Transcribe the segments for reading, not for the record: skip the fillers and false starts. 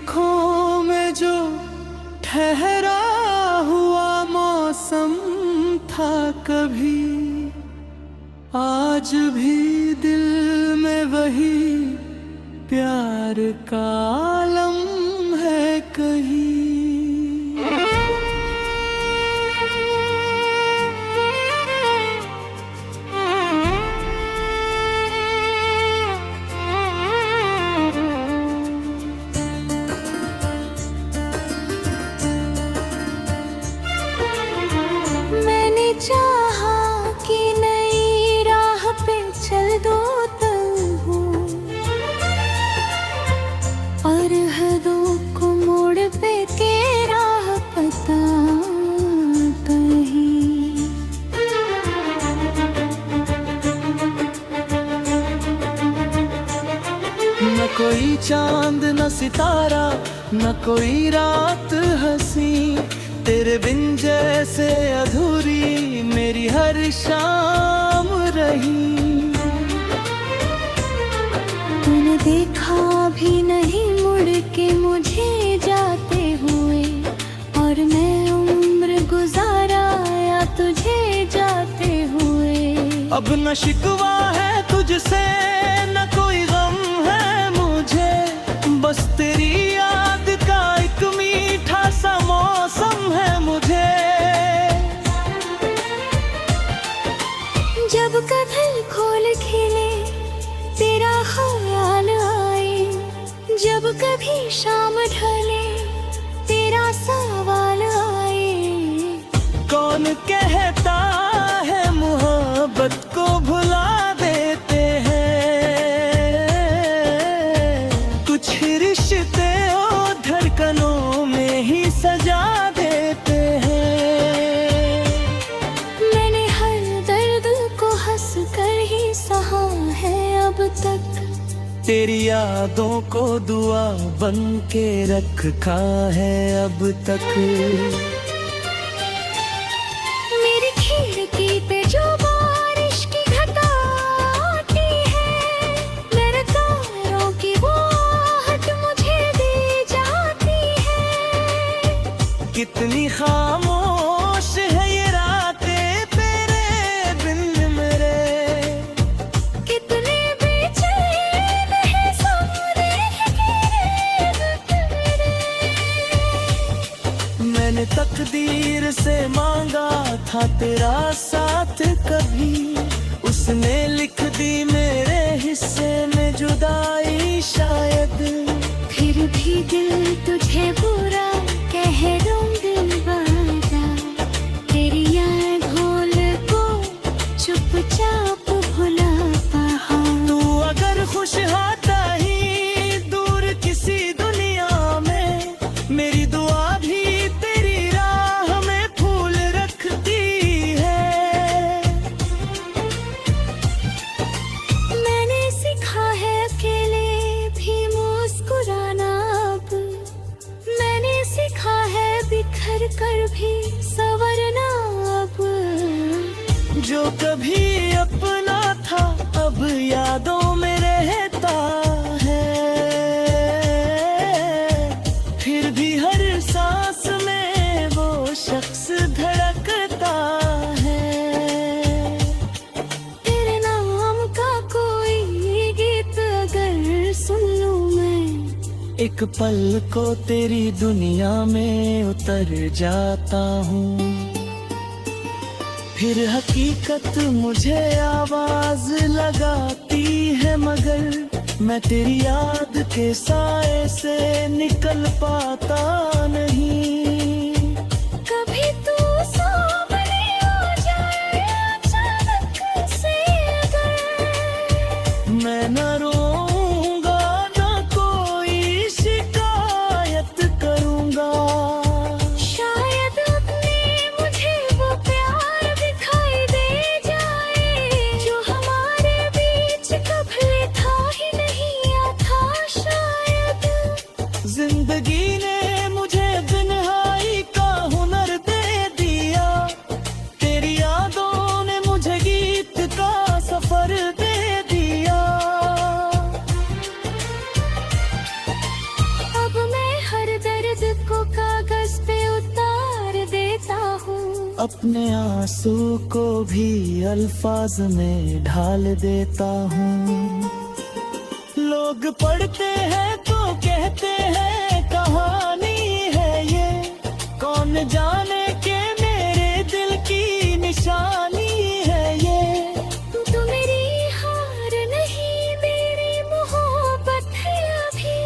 आँखों में जो ठहरा हुआ मौसम था कभी, आज भी दिल में वही प्यार का आलम है कहीं। मैंने चाहा कि नई राह पे चल दो तन्हा, और हदों को मोड़ पे के राह पता कहीं। न कोई चांद न सितारा, न कोई रात हंसी, तेरे बिन जैसे अधूरी मेरी हर शाम रही। तूने देखा भी नहीं मुड़ के मुझे जाते हुए, और मैं उम्र गुजारा या तुझे जाते हुए। अब न शिकवा है तुझसे न कोई गम है मुझे, बस तेरी याद का एक मीठा सा मौसम है मुझे। जब कदल खोल खिले तेरा ख्याल आए, जब कभी शाम ढले तेरा सवाल आए। कौन कहता है मोहब्बत को भुला देते हैं, कुछ रिश्ते ओ धड़कनों में ही सजा देते हैं। मैंने हर दर्द को हंस कर ही सहा है अब तक, तेरी यादों को दुआ बन के रखा है अब तक। मेरी खिड़की पे जो बारिश की घटा आती है, मेरे तारों की वो आहट मुझे दी जाती है। कितनी खामोश है ये रातें तेरे बिन मेरे, कितने बेचैन है सारे तेरे। मैंने तकदीर से मांगा था तेरा साथ कभी, उसने लिख दी मेरे हिस्से में जुदाई शायद। फिर भी दिल तुझे बुरा कह दूं दिल बाजा, तेरी याद भूल को चुपचाप भुला पाहा। तू अगर खुश होता ही दूर किसी दुनिया में, मेरी दुआ भी तेरी राह में फूल रखती है। मैंने सीखा है अकेले भी मुस्कुराना अब, मैंने सीखा है बिखर कर भी संवरना अब। जो कभी अपना था अब यादों में रहता है, फिर भी हर सांस में वो शख्स धड़कता है। तेरे नाम का कोई गीत अगर सुन लूं मैं, एक पल को तेरी दुनिया में उतर जाता हूँ। फिर हकीकत मुझे आवाज लगाती है, मगर मैं तेरी याद के साए से निकल पाता नहीं। कभी तू सामने आ जाए अचानक से अगर, मैं न रोऊंगा न कोई शिकायत करूंगा। शायद अपने मुझे वो प्यार दिखाई दे जाए, जो हमारे बीच कभी था ही नहीं या था शायद। जिंदगी ने मुझे तन्हाई का हुनर दे दिया, तेरी यादों ने मुझे गीत का सफर दे दिया। अब मैं अपने आंसू को भी अल्फाज में ढाल देता हूँ। लोग पढ़ते हैं तो कहते हैं कहानी है ये, कौन जाने के मेरे दिल की निशानी है ये। तू मेरी हार नहीं मेरी मोहब्बत है अभी,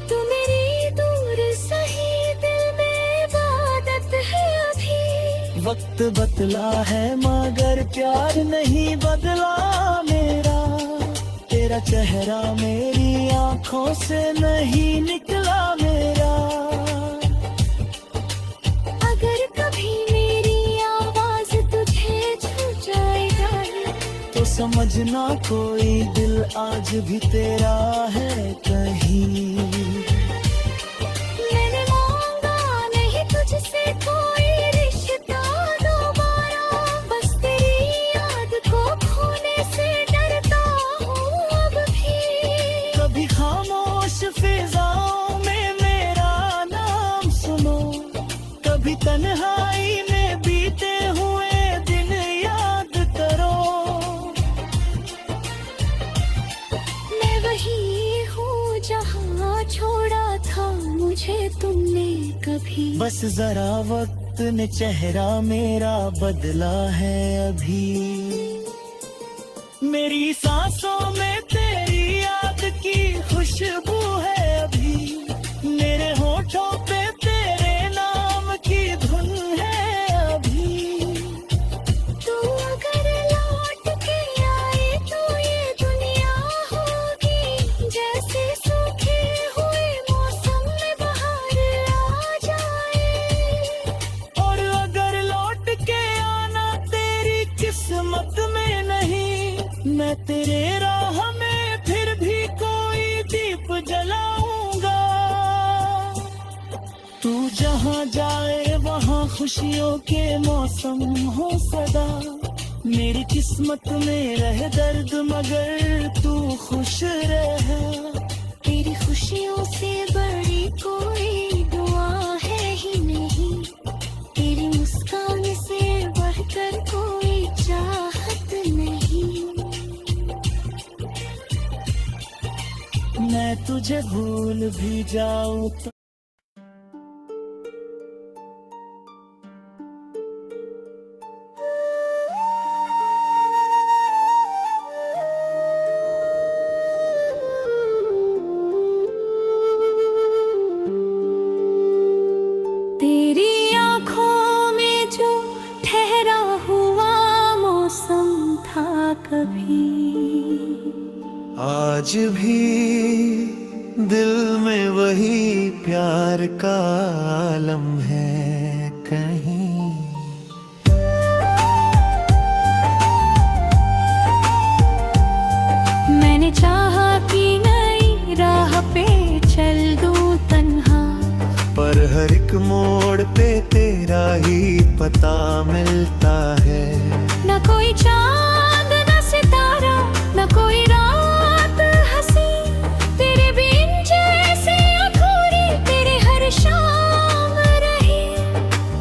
तू मेरी दूर सही दिल में इबादत है अभी। वक्त बदला है मगर प्यार नहीं बदला मेरा, तेरा चेहरा मेरी आंखों से नहीं निकला मेरा। अगर कभी मेरी आवाज तुझे छू जाएगा तो समझना कोई दिल आज भी तेरा है कहीं। मैंने मांगा नहीं तुझसे कोई रिश्ता दोबारा, बस तेरी याद को खोने से डरता हूँ अब भी। कभी खामोश फिजाओं में मेरा नाम सुनो, कभी तन्हाई में बीते हुए दिन याद करो। मैं वही हूँ जहाँ छोड़ा था मुझे तुमने कभी। बस जरा वक्त ने चेहरा मेरा बदला है अभी। मेरी सांसों में तेरी याद की खुशबू है अभी, मेरे होठों पे तेरे नाम की धुन है अभी। तू अगर लौट के आए तो ये दुनिया होगी जैसे सूखे हुए मौसम में बाहर आ जाए। और अगर लौट के आना तेरी किस्मत में नहीं, मैं तेरे राह में फिर भी कोई दीप जलाऊंगा। तू जहाँ जाए वहाँ खुशियों के मौसम हो सदा, मेरी किस्मत में रह दर्द मगर तू खुश रह। तेरी खुशियों से बड़ी कोई दुआ है ही नहीं, तेरी मुस्कान से बढ़कर कोई चाहत नहीं। मैं तुझे भूल भी जाऊं तो तेरी आँखों में जो ठहरा हुआ मौसम था कभी, आज भी दिल में वही प्यार का आलम है कहीं। मैंने चाहा कि नई राह पे चल दूं तन्हा, पर हर एक मोड़ पे तेरा ही पता मिलता है। न कोई चांद न सितारा न कोई रात हंसी, तेरे बिन जैसे अधूरी तेरे हर शाम रही।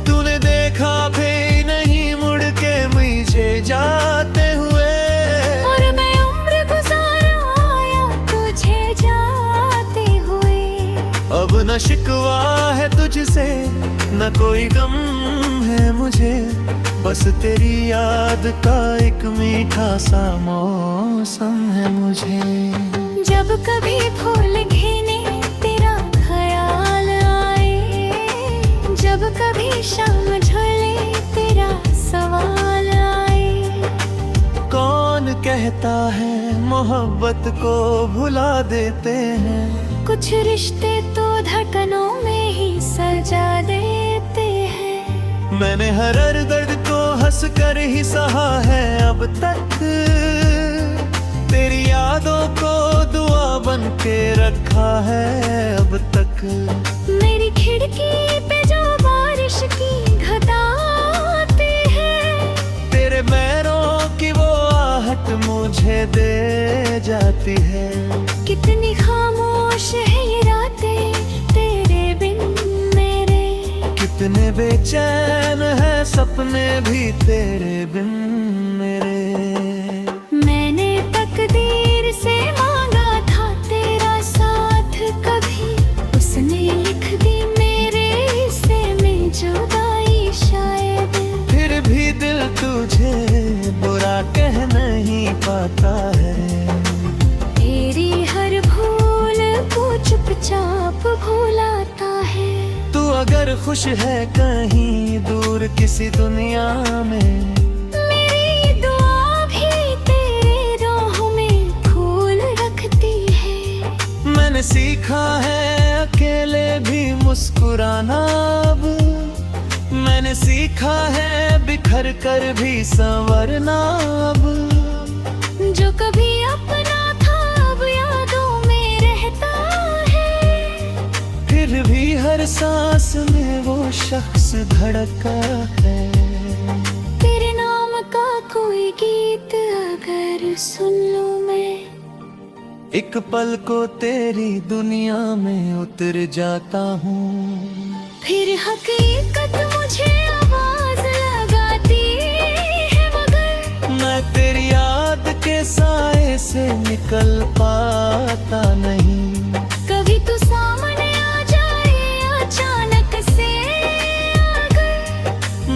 तूने देखा भी नहीं मुड़ के मुझे जाते हुए, और मैं उम्र गुजारा आया तुझे जाते हुए। अब न शिकवा है तुझसे न कोई गम है मुझे, बस तेरी याद का एक मीठा सा मौसम है मुझे। जब कभी फूल घेने तेरा ख्याल आए, जब कभी शाम ढले तेरा सवाल आए। कौन कहता है मोहब्बत को भुला देते हैं, कुछ रिश्ते तो धड़कनों में ही सजा देते हैं। मैंने हर दर्द को हंस कर ही सहा है अब तक, तेरी यादों को दुआ बन के रखा है अब तक। मेरी खिड़की पे जो बारिश की घटा आती है, तेरे पैरों की वो आहट मुझे दे जाती है। कितनी खामोश है ये रातें तेरे बिन मेरे, कितने बेचैन है सपने भी तेरे बिन मेरे। मैंने तकदीर से मांगा था तेरा साथ कभी, उसने लिख दी मेरे हिस्से में जुदाई शायद। फिर भी दिल तुझे बुरा कह नहीं पाता है। तेरी हर भूल को चुपचाप भुलाता है। तू अगर खुश है कहीं दूर किसी दुनिया में, मेरी दुआ भी तेरे राहों में फूल रखती है। मैंने सीखा है अकेले भी मुस्कुराना अब। मैंने सीखा है बिखर कर भी संवरना अब। जो कभी अपना था अब यादों में रहता है। फिर भी हर सांस में वो शख्स धड़का है। तेरे नाम का कोई गीत अगर सुन लूं मैं, एक पल को तेरी दुनिया में उतर जाता हूँ। फिर हकीकत मुझे आवाज लगाती है मगर मैं तेरी याद के साए से निकल पाता नहीं। कभी तू सामने आ जाए अचानक से अगर,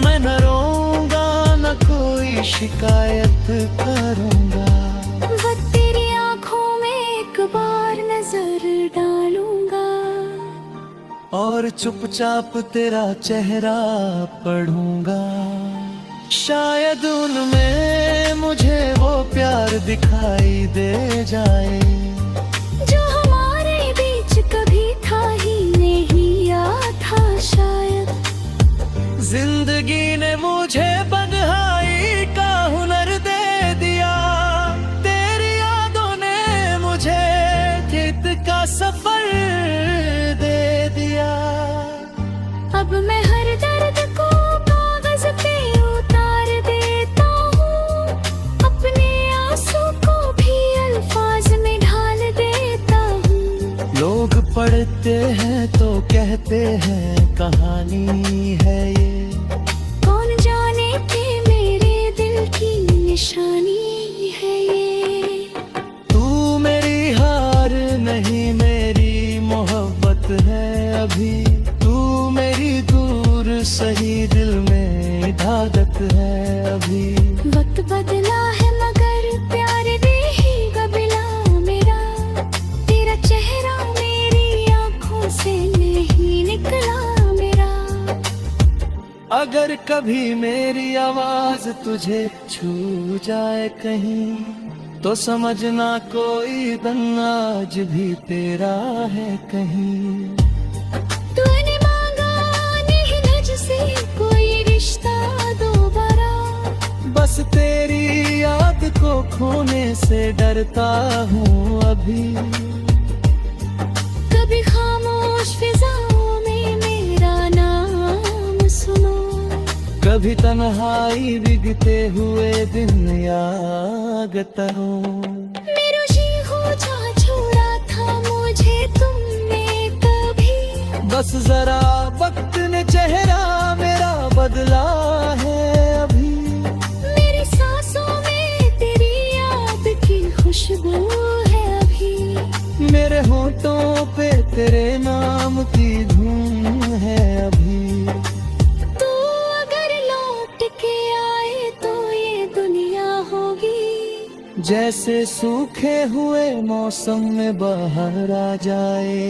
मैं न रोऊंगा न कोई शिकायत करूंगा। वो तेरी आंखों में एक बार नजर डालूंगा और चुपचाप तेरा चेहरा पढ़ूंगा। शायद उनमें मुझे वो प्यार दिखाई दे जाए जो हमारे बीच कभी था ही नहीं या था शायद। जिंदगी ने मुझे बंधाई का हुनर दे दिया। तेरी यादों ने मुझे खेत का सफर दे दिया। अब मैं हर दर्द को कागज पे उतार देता हूँ, अपने आंसू को भी अल्फाज में ढाल देता हूँ। लोग पढ़ते हैं तो कहते हैं कहानी है ये, कौन जाने कि मेरे दिल की निशानी है ये। तू मेरी हार नहीं मेरी मोहब्बत है अभी। तू मेरी दूर सही दिल में ढादत है अभी। वक्त बदला है मगर प्यार रहेगा बिला मेरा। तेरा चेहरा मेरी आंखों से नहीं निकला मेरा। अगर कभी मेरी आवाज तुझे छू जाए कहीं, तो समझना कोई दन आज भी तेरा है कहीं। तूने मांगा नहीं नज से कोई रिश्ता दोबारा, बस तेरी याद को खोने से डरता हूँ अभी। कभी खामोश फिजाओं में मेरा नाम सुनो, कभी तन्हाई बिगते हुए दिन याद करो। मेरो जी हो जा छोड़ा था मुझे तुमने कभी। बस जरा वक्त ने चेहरा मेरा बदला है अभी। मेरी सांसों में तेरी याद की खुशबू है अभी। मेरे होठों पे तेरे नाम की धूम है अभी। तू अगर लौट के आए तो ये दुनिया होगी जैसे सूखे हुए मौसम में बाहर आ जाए।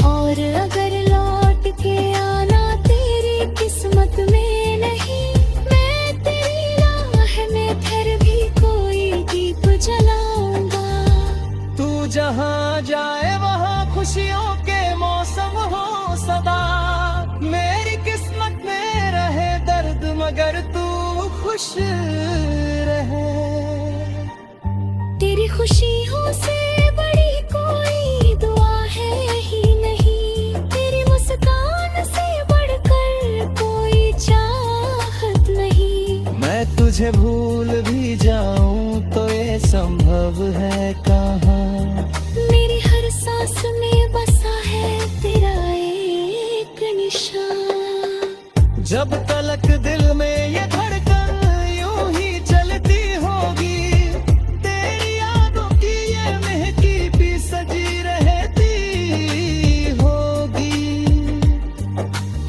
और अगर लौट के आना तेरी किस्मत में नहीं, मैं तेरी राह में फिर भी कोई दीप जलाऊंगा। तू जहाँ जाए वहाँ खुशियों के मौसम हो सदा। मेरी किस्मत में रहे दर्द मगर तू खुश रहे। तेरी खुशियों से बड़ी कोई दुआ है ही नहीं। तेरी मुस्कान से बढ़कर कोई चाहत नहीं। मैं तुझे भूल भी जाऊं तो ये संभव है कहाँ। मेरी हर सांस में बसा है तेरा एक निशान। जब तलक दिल में ये धड़कन यूं ही चलती होगी, तेरी यादों की ये महकी भी सजी रहती होगी।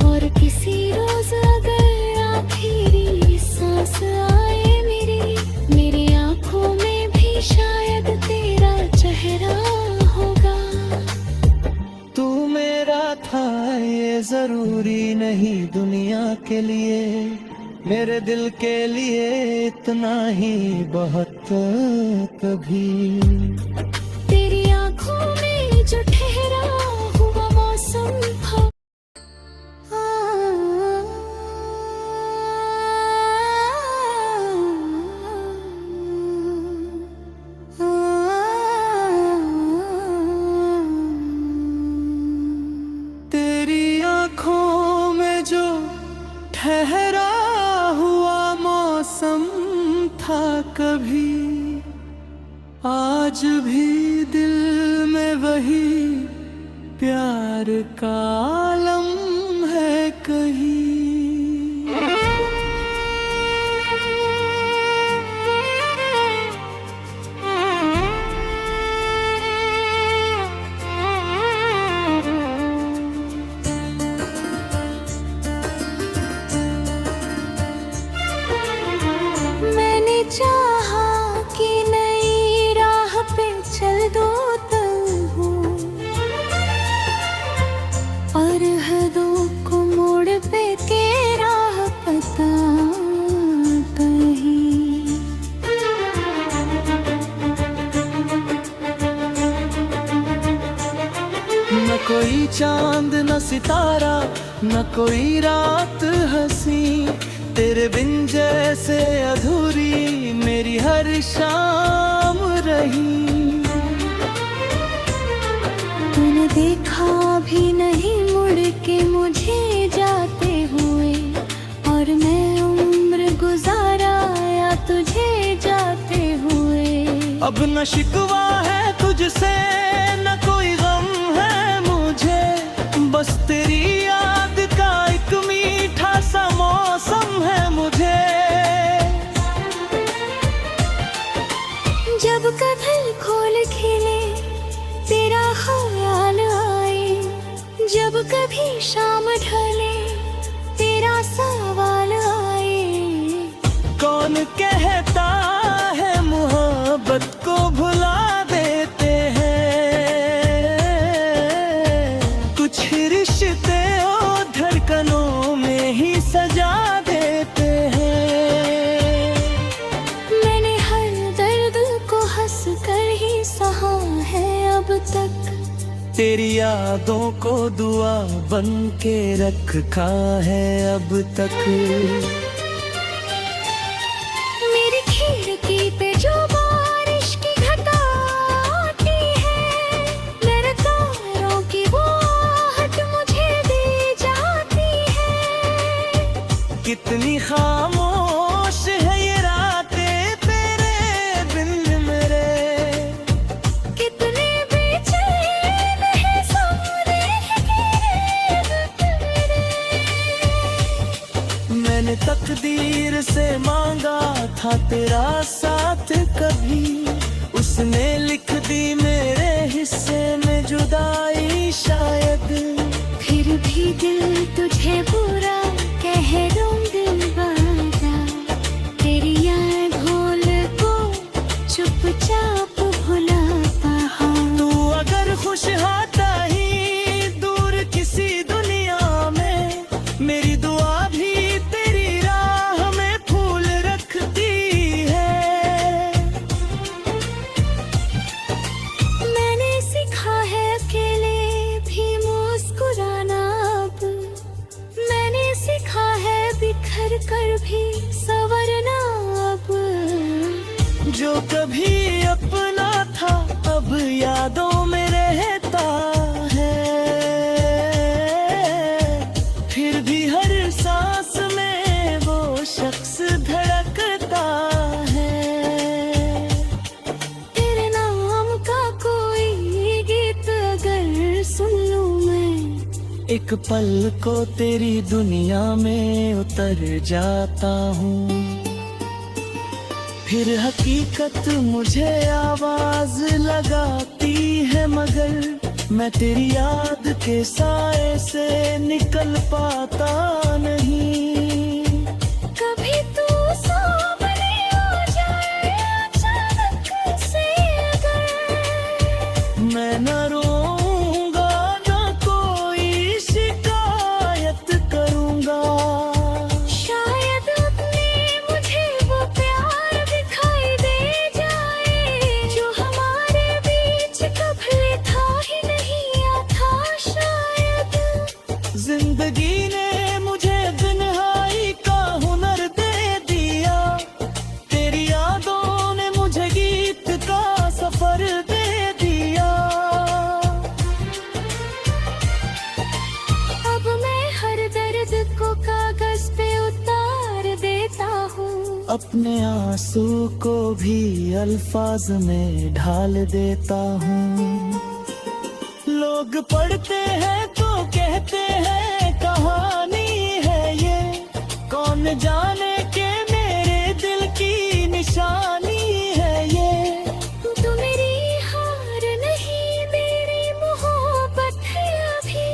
और किसी रोज अगर आखिरी सांस आए मेरी आंखों में भी शायद तेरा चेहरा होगा। तू मेरा था ये जरूरी नहीं दुनिया के लिए, मेरे दिल के लिए इतना ही बहुत कभी। तेरी आंखों में जो ठहरा हुआ मौसम था, तेरी आंखों में जो ठहरा हुआ मौसम था कभी, आज भी दिल में वही प्यार का आलम है कहीं। मैंने चाहा कि नई राह पे चल दो हूँ, और हदों को मोड़ पे तेरा पता कहीं। न कोई चांद न सितारा न कोई रात हंसी, तेरे बिन जैसे अधूरी मेरी हर शाम रही। तूने देखा भी नहीं मुड़ के मुझे जाते हुए, और मैं उम्र गुजारा या तुझे जाते हुए। अब न शिकवा है तुझसे न कोई गम है मुझे, बस तेरी याद का एक मीठा सा मौसम है मुझे। जब कदम खोल खिले तेरा ख्याल आए, जब कभी शाम ढले तेरा सवाल आए। कौन कहता है मोहब्बत को भुला देते हैं, कुछ रिश्ते ओ धड़कनों में ही सजा देते हैं। मैंने हर दर्द को हंस कर ही सहा है अब तक, तेरी यादों को दुआ बन के रखा है अब तक। मेरी खिड़की पे जो बारिश की घटा आती है, मेरे तारों की वो आहट मुझे दी जाती है। कितनी खामोश है ये रातें तेरे बिन मेरे, कितने बेचैन है सारे तेरे। मैंने तकदीर से मांगा था तेरा साथ कभी, उसने लिख दी मेरे हिस्से में जुदाई शायद। फिर भी दिल तुझे बुरा कह दूं दिलवारा, तेरी याद भूल को चुपचाप भुलाता हूँ। तू अगर खुश होता ही दूर किसी दुनिया में, मेरी दुआ भी तेरी राह में फूल रखती है। मैंने सीखा है अकेले एक पल को तेरी दुनिया में उतर जाता हूँ, फिर हकीकत मुझे आवाज लगाती है, मगर मैं तेरी याद के साए से निकल पाता नहीं। कभी तू सामने आ जाए अचानक से अगर, मैं न रोऊंगा न कोई शिकायत करूंगा। शायद अपने मुझे वो प्यार दिखाई दे जाए जो हमारे बीच कभी था ही नहीं आता शायद। जिंदगी ने मुझे तन्हाई का हुनर दे दिया, तेरी यादों ने मुझे गीत का सफर दे दिया। अब मैं हर दर्द को कागज पे उतार देता हूँ, अपने आंसू को भी अल्फाज में ढाल देता हूँ। लोग पढ़ते हैं तो कहते हैं कहानी है ये, कौन जाने के मेरे दिल की निशानी है ये। तू मेरी हार नहीं मेरी मोहब्बत है अभी,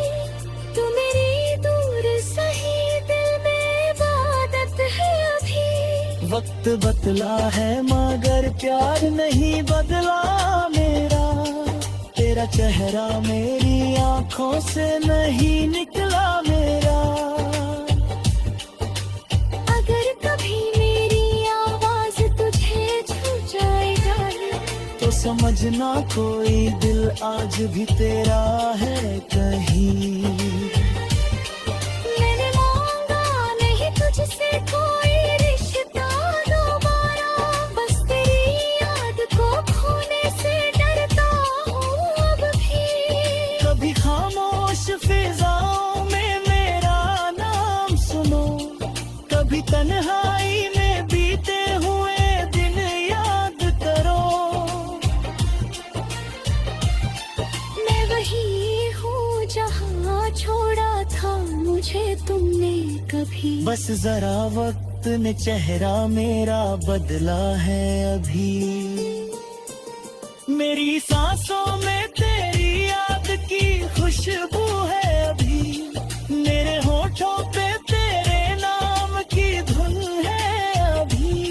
तू मेरी दूर सही दिल में इबादत है अभी। वक्त बदला है मगर प्यार नहीं बदला मेरा, तेरा चेहरा मेरी आंखों से नहीं निकला मेरा। अगर कभी मेरी आवाज तुझे छू जाएगा तो समझना कोई दिल आज भी तेरा है कहीं। मैंने मांगा नहीं तुझसे कोई रिश्ता दोबारा, बस तेरी याद को खोने से डरता हूँ अब भी। कभी खामोश फिजाओं में मेरा नाम सुनो, कभी तन्हाई में बीते हुए दिन याद करो। मैं वही हूँ जहाँ छोड़ा था मुझे तुमने कभी। बस जरा वक्त ने चेहरा मेरा बदला है अभी। मेरी सांसों में तेरी याद की खुशबू है अभी, मेरे होठों पे तेरे नाम की धुन है अभी।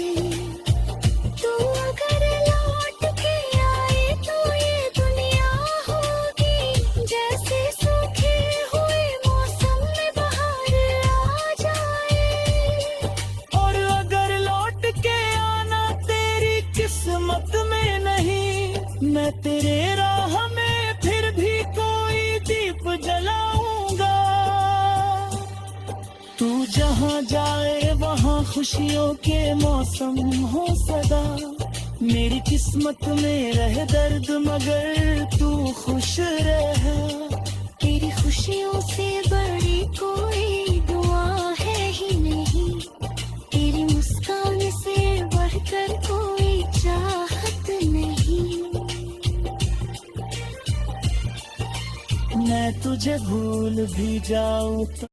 तू अगर लौट के आए तो ये दुनिया होगी जैसे सूखे हुए मौसम में बहार आ जाए। और अगर लौट के आना तेरी किस्मत में नहीं, मैं तेरे राह में फिर भी कोई दीप जलाऊंगा। तू जहाँ जाए वहाँ खुशियों के मौसम हो सदा, मेरी किस्मत में रहे दर्द मगर तू खुश रह। तेरी खुशियों से बड़ी कोई दुआ है ही नहीं, तेरी मुस्कान से बढ़कर कोई चाहत नहीं। मैं तुझे भूल भी जाऊं तो